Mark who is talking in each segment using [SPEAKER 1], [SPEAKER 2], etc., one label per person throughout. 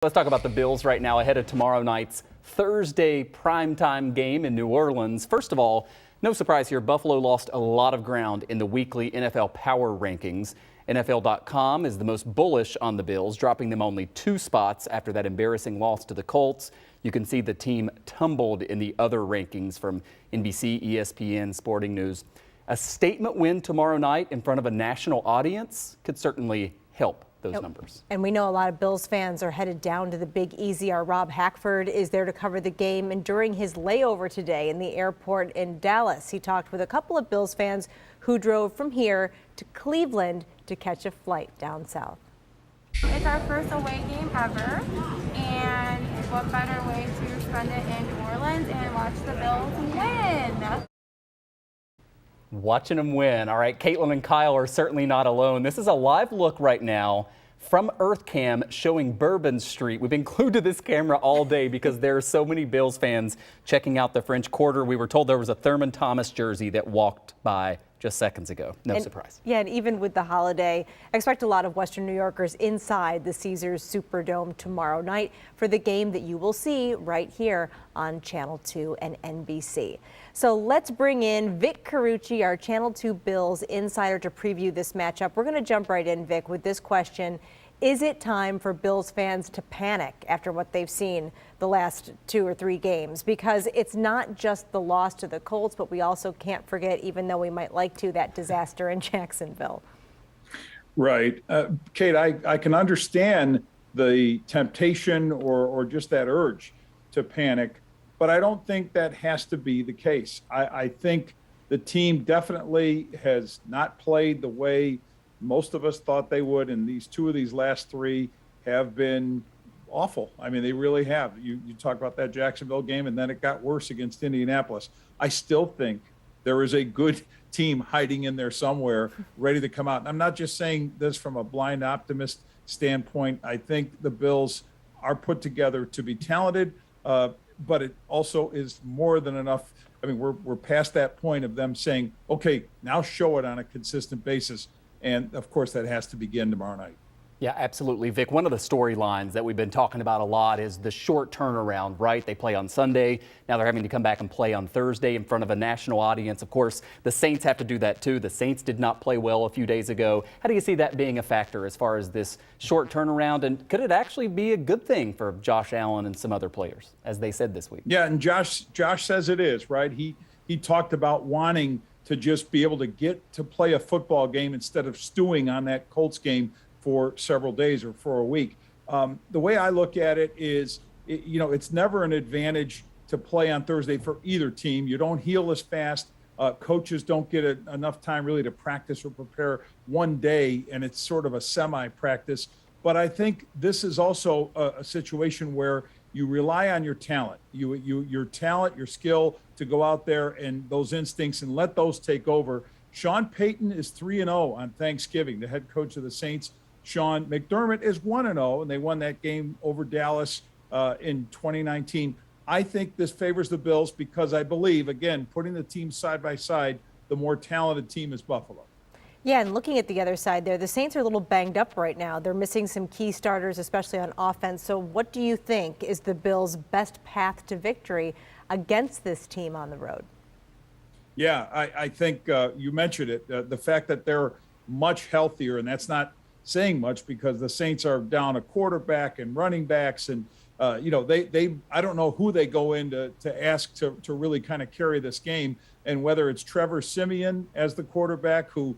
[SPEAKER 1] Let's talk about the Bills right now ahead of tomorrow night's Thursday primetime game in New Orleans. First of all, no surprise here, Buffalo lost a lot of ground in the weekly NFL power rankings. NFL.com is the most bullish on the Bills, dropping them only 2 spots after that embarrassing loss to the Colts. You can see the team tumbled in the other rankings from NBC, ESPN, Sporting News. A statement win tomorrow night in front of a national audience could certainly help those numbers.
[SPEAKER 2] And we know a lot of Bills fans are headed down to the Big Easy. Our Rob Hackford is there to cover the game. And during his layover today in the airport in Dallas, he talked with a couple of Bills fans who drove from here to Cleveland to catch a flight down south.
[SPEAKER 3] It's our first away game ever, and what better way to spend it in New Orleans and watch the Bills win?
[SPEAKER 1] Watching them win. All right, Caitlin and Kyle are certainly not alone. This is a live look right now from EarthCam showing Bourbon Street. We've been glued to this camera all day because there are so many Bills fans checking out the French Quarter. We were told there was a Thurman Thomas jersey that walked by just seconds ago. No surprise.
[SPEAKER 2] Yeah, and even with the holiday, I expect a lot of Western New Yorkers inside the Caesars Superdome tomorrow night for the game that you will see right here on Channel 2 and NBC. So let's bring in Vic Carucci, our Channel 2 Bills insider, to preview this matchup. We're going to jump right in, Vic, with this question. Is it time for Bills fans to panic after what they've seen the last 2 or 3 games? Because it's not just the loss to the Colts, but we also can't forget, even though we might like to, that disaster in Jacksonville.
[SPEAKER 4] Right. Kate, I can understand the temptation or just that urge to panic, but I don't think that has to be the case. I think the team definitely has not played the way most of us thought they would, and these 2 of these last 3 have been awful. I mean, they really have. You talk about that Jacksonville game, and then it got worse against Indianapolis. I still think there is a good team hiding in there somewhere, ready to come out. And I'm not just saying this from a blind optimist standpoint. I think the Bills are put together to be talented, but it also is more than enough. I mean, we're past that point of them saying, okay, now show it on a consistent basis. And, of course, that has to begin tomorrow night.
[SPEAKER 1] Yeah, absolutely, Vic. One of the storylines that we've been talking about a lot is the short turnaround, right? They play on Sunday. Now they're having to come back and play on Thursday in front of a national audience. Of course, the Saints have to do that, too. The Saints did not play well a few days ago. How do you see that being a factor as far as this short turnaround? And could it actually be a good thing for Josh Allen and some other players, as they said this week?
[SPEAKER 4] Yeah, and Josh says it is, right? He talked about wanting to just be able to get to play a football game instead of stewing on that Colts game for several days or for a week. The way I look at it is, it's never an advantage to play on Thursday for either team. You don't heal as fast. Coaches don't get enough time really to practice or prepare one day, and it's sort of a semi-practice. But I think this is also a situation where you rely on your talent, your talent, your skill to go out there and those instincts and let those take over. Sean Payton is 3-0 on Thanksgiving, the head coach of the Saints. Sean McDermott is 1-0, and they won that game over Dallas in 2019. I think this favors the Bills because I believe, again, putting the teams side by side, the more talented team is Buffalo.
[SPEAKER 2] Yeah, and looking at the other side there, the Saints are a little banged up right now. They're missing some key starters, especially on offense. So what do you think is the Bills' best path to victory against this team on the road?
[SPEAKER 4] Yeah, I think you mentioned it. The fact that they're much healthier, and that's not saying much because the Saints are down a quarterback and running backs. And, they I don't know who they go in to ask to really kind of carry this game. And whether it's Trevor Siemian as the quarterback, who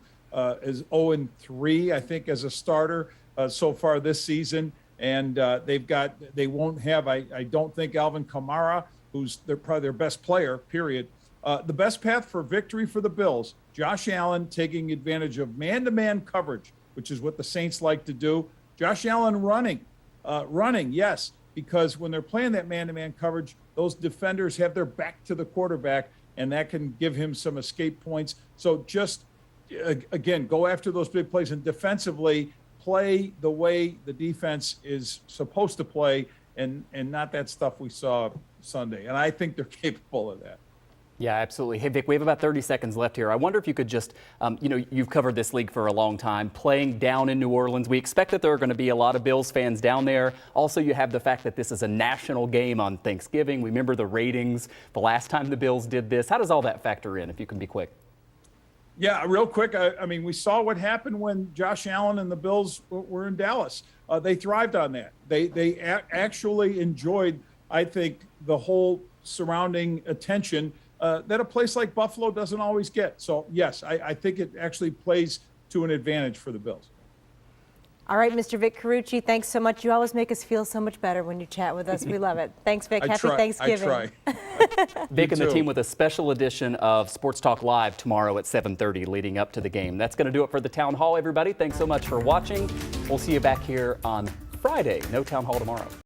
[SPEAKER 4] is 0-3, I think, as a starter so far this season. And they won't have, I don't think, Alvin Kamara, who's probably their best player, period. The best path for victory for the Bills, Josh Allen taking advantage of man-to-man coverage, which is what the Saints like to do. Josh Allen running, yes, because when they're playing that man-to-man coverage, those defenders have their back to the quarterback, and that can give him some escape points. So just, again, go after those big plays and defensively play the way the defense is supposed to play and not that stuff we saw Sunday. And I think they're capable of that.
[SPEAKER 1] Yeah, absolutely. Hey, Vic, we have about 30 seconds left here. I wonder if you could just, you've covered this league for a long time, playing down in New Orleans. We expect that there are going to be a lot of Bills fans down there. Also, you have the fact that this is a national game on Thanksgiving. We remember the ratings the last time the Bills did this. How does all that factor in, if you can be quick?
[SPEAKER 4] Yeah, real quick. I mean, we saw what happened when Josh Allen and the Bills were in Dallas. They thrived on that. They actually enjoyed, I think, the whole surrounding attention that a place like Buffalo doesn't always get. So, yes, I think it actually plays to an advantage for the Bills.
[SPEAKER 2] All right, Mr. Vic Carucci, thanks so much. You always make us feel so much better when you chat with us. We love it. Thanks, Vic. Happy Thanksgiving.
[SPEAKER 4] I try.
[SPEAKER 1] Vic and the team with a special edition of Sports Talk Live tomorrow at 7:30 leading up to the game. That's going to do it for the Town Hall, everybody. Thanks so much for watching. We'll see you back here on Friday. No Town Hall tomorrow.